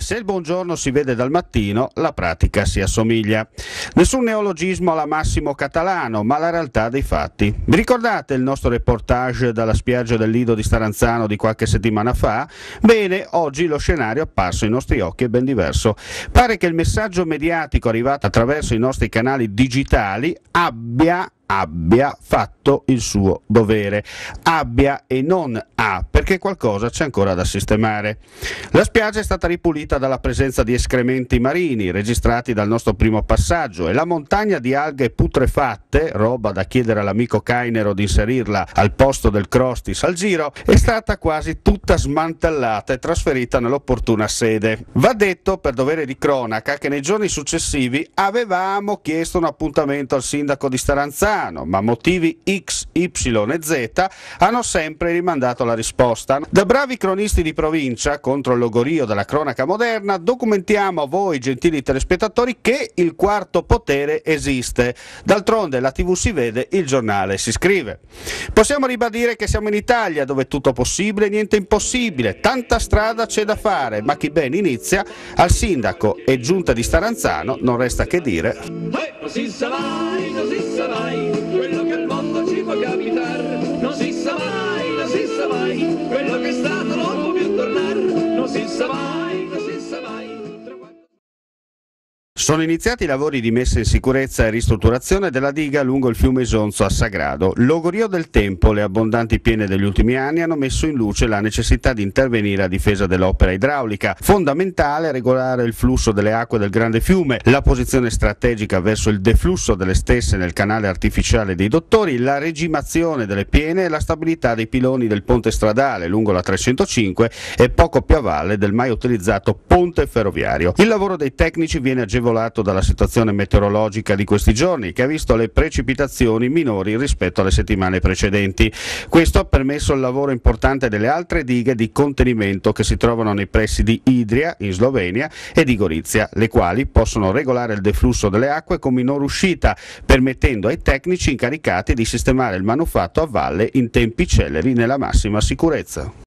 Se il buongiorno si vede dal mattino, la pratica si assomiglia. Nessun neologismo alla Massimo Catalano, ma la realtà dei fatti. Vi ricordate il nostro reportage dalla spiaggia del Lido di Staranzano di qualche settimana fa? Bene, oggi lo scenario apparso ai nostri occhi è ben diverso. Pare che il messaggio mediatico arrivato attraverso i nostri canali digitali abbia fatto il suo dovere. Abbia e non ha, perché qualcosa c'è ancora da sistemare. La spiaggia è stata ripulita dalla presenza di escrementi marini registrati dal nostro primo passaggio e la montagna di alghe putrefatte, roba da chiedere all'amico Cainero di inserirla al posto del crostis al giro, è stata quasi tutta smantellata e trasferita nell'opportuna sede. Va detto per dovere di cronaca che nei giorni successivi avevamo chiesto un appuntamento al sindaco di Staranzano, ma motivi X, Y e Z hanno sempre rimandato la risposta. Da bravi cronisti di provincia, contro il logorio della cronaca moderna, documentiamo a voi, gentili telespettatori, che il quarto potere esiste. D'altronde la TV si vede, il giornale si scrive. Possiamo ribadire che siamo in Italia, dove tutto è possibile e niente impossibile. Tanta strada c'è da fare, ma chi ben inizia, al sindaco e giunta di Staranzano non resta che dire: non si sa mai, quello che al mondo ci può capitare, non si sa mai, quello che è stato non può più tornare, non si sa mai, non si sa mai. Sono iniziati i lavori di messa in sicurezza e ristrutturazione della diga lungo il fiume Isonzo a Sagrado. Logorio del tempo, le abbondanti piene degli ultimi anni hanno messo in luce la necessità di intervenire a difesa dell'opera idraulica. Fondamentale regolare il flusso delle acque del grande fiume, la posizione strategica verso il deflusso delle stesse nel canale artificiale dei dottori, la regimazione delle piene e la stabilità dei piloni del ponte stradale lungo la 305 e poco più a valle del mai utilizzato ponte ferroviario. Il lavoro dei tecnici viene agevolato dalla situazione meteorologica di questi giorni, che ha visto le precipitazioni minori rispetto alle settimane precedenti. Questo ha permesso il lavoro importante delle altre dighe di contenimento che si trovano nei pressi di Idria, in Slovenia, e di Gorizia, le quali possono regolare il deflusso delle acque con minor uscita, permettendo ai tecnici incaricati di sistemare il manufatto a valle in tempi celeri nella massima sicurezza.